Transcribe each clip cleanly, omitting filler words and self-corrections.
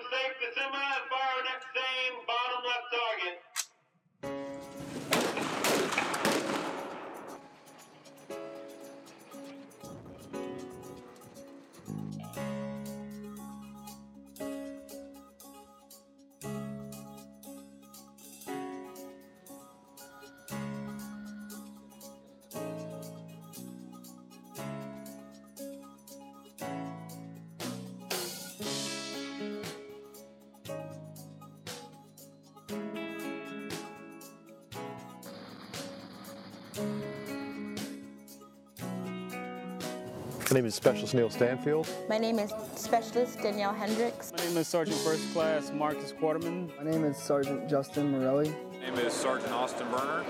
safe to semi and fire next same bottom left target. My name is Specialist Neil Stanfield. My name is Specialist Danielle Hendricks. My name is Sergeant First Class Marcus Quarterman. My name is Sergeant Justin M.L.E. My name is Sergeant Austin Berner.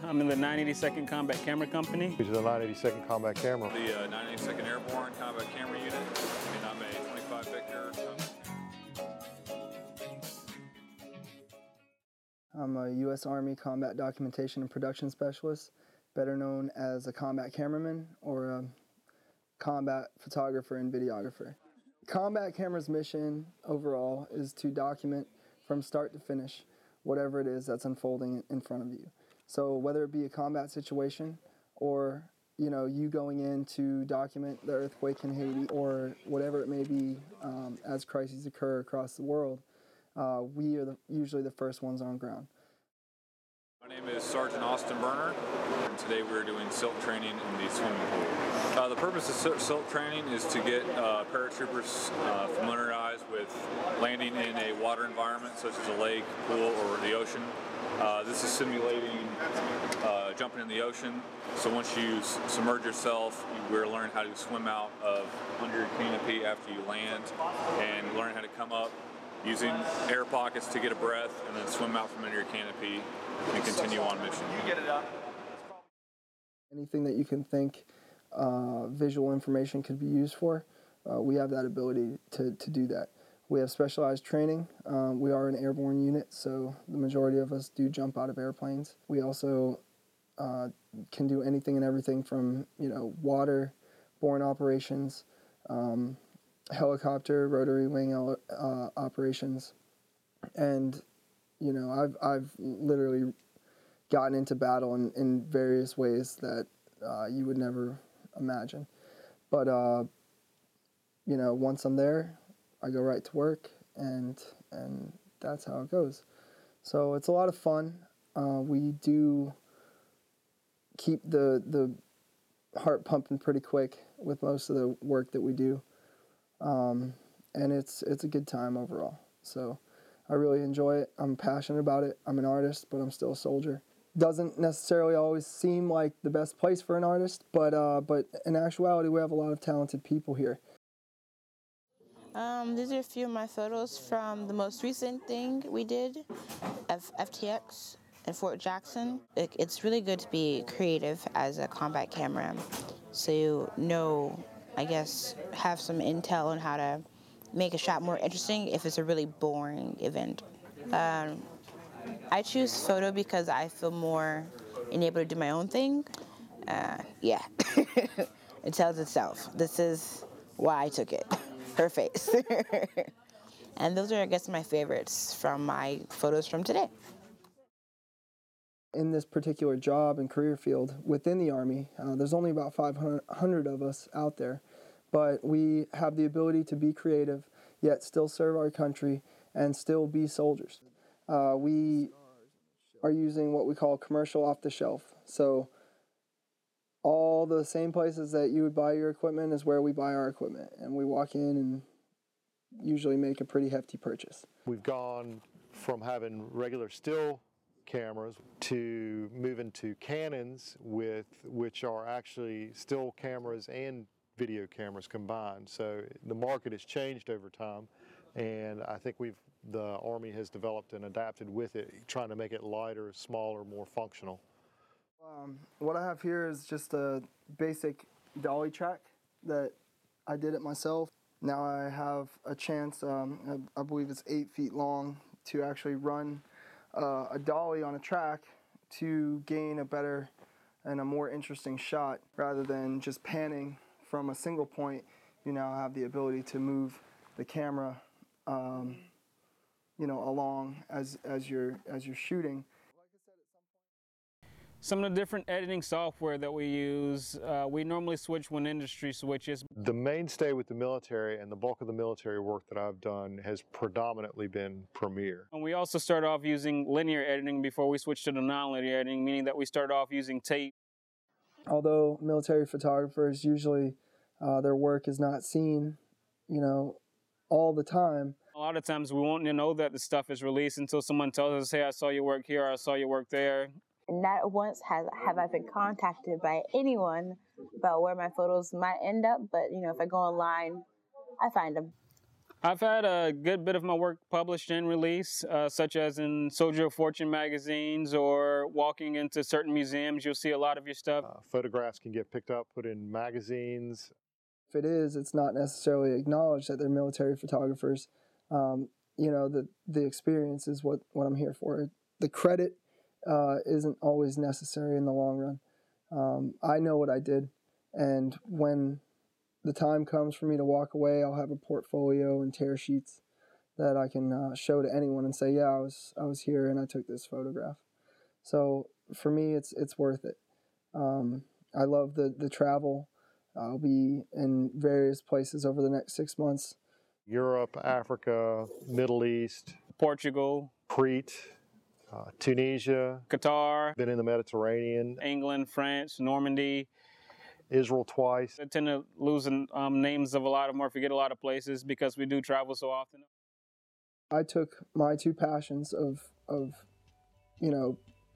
I'm in the 982nd Combat Camera Company. Which is the 982nd Combat Camera. The 982nd Airborne Combat Camera Unit, and I'm a 25 Victor. I'm a U.S. Army Combat Documentation and Production Specialist, better known as a combat cameraman or a combat photographer and videographer. Combat camera's mission overall is to document from start to finish whatever it is that's unfolding in front of you. So whether it be a combat situation or you going in to document the earthquake in Haiti or whatever it may be as crises occur across the world, we are usually the first ones on ground. My name is Sergeant Austin Berner, and today we're doing SILT training in the swimming pool. The purpose of SILT training is to get paratroopers familiarized with landing in a water environment such as a lake, pool, or the ocean. This is simulating jumping in the ocean. So once you submerge yourself, you will learn how to swim out of under your canopy after you land, and learn how to come up using air pockets to get a breath, and then swim out from under your canopy and continue on mission. You get it up. Anything that you can think visual information could be used for, we have that ability to do that. We have specialized training. We are an airborne unit, so the majority of us do jump out of airplanes. We also can do anything and everything from water-borne operations, helicopter, rotary wing operations, and I've literally gotten into battle in various ways that you would never imagine. But once I'm there, I go right to work, and that's how it goes. So it's a lot of fun. We do keep the heart pumping pretty quick with most of the work that we do. And it's a good time overall. So I really enjoy it. I'm passionate about it. I'm an artist, but I'm still a soldier. Doesn't necessarily always seem like the best place for an artist, but in actuality, we have a lot of talented people here. These are a few of my photos from the most recent thing we did, FTX in Fort Jackson. It's really good to be creative as a combat camera, so I guess, have some intel on how to make a shot more interesting if it's a really boring event. I choose photo because I feel more enabled to do my own thing. Yeah, it tells itself. This is why I took it. Her face. And those are, I guess, my favorites from my photos from today. In this particular job and career field within the Army, there's only about 500 of us out there, but we have the ability to be creative, yet still serve our country and still be soldiers. We are using what we call commercial off the shelf. So all the same places that you would buy your equipment is where we buy our equipment, and we walk in and usually make a pretty hefty purchase. We've gone from having regular still cameras to moving to Canons, which are actually still cameras and video cameras combined. So the market has changed over time, and I think the Army has developed and adapted with it, trying to make it lighter, smaller, more functional. What I have here is just a basic dolly track that I did it myself. Now I have a chance, I believe it's 8 feet long, to actually run a dolly on a track to gain a better and a more interesting shot rather than just panning from a single point, you now have the ability to move the camera, along as you're shooting. Some of the different editing software that we use, we normally switch when industry switches. The mainstay with the military and the bulk of the military work that I've done has predominantly been Premiere. And we also start off using linear editing before we switch to the non-linear editing, meaning that we start off using tape. Although military photographers usually their work is not seen, all the time. A lot of times we won't know that the stuff is released until someone tells us, hey, I saw your work here, I saw your work there. Not once have I been contacted by anyone about where my photos might end up, but if I go online, I find them. I've had a good bit of my work published and released, such as in Soldier of Fortune magazines or walking into certain museums, you'll see a lot of your stuff. Photographs can get picked up, put in magazines. If it is, it's not necessarily acknowledged that they're military photographers. The experience is what I'm here for. The credit isn't always necessary in the long run. I know what I did, and when the time comes for me to walk away, I'll have a portfolio and tear sheets that I can show to anyone and say, yeah, I was here and I took this photograph. So for me, it's worth it. I love the travel. I'll be in various places over the next 6 months. Europe, Africa, Middle East, Portugal, Crete, Tunisia, Qatar, been in the Mediterranean, England, France, Normandy. Israel twice. I tend to lose names of a lot of them or forget a lot of places because we do travel so often. I took my two passions of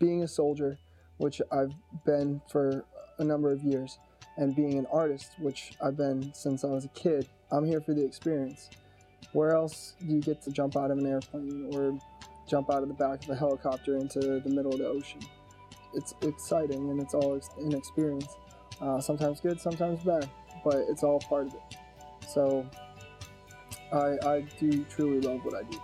being a soldier, which I've been for a number of years, and being an artist, which I've been since I was a kid. I'm here for the experience. Where else do you get to jump out of an airplane or jump out of the back of a helicopter into the middle of the ocean? It's exciting and it's all an experience. Sometimes good, sometimes bad, but it's all part of it. So I do truly love what I do.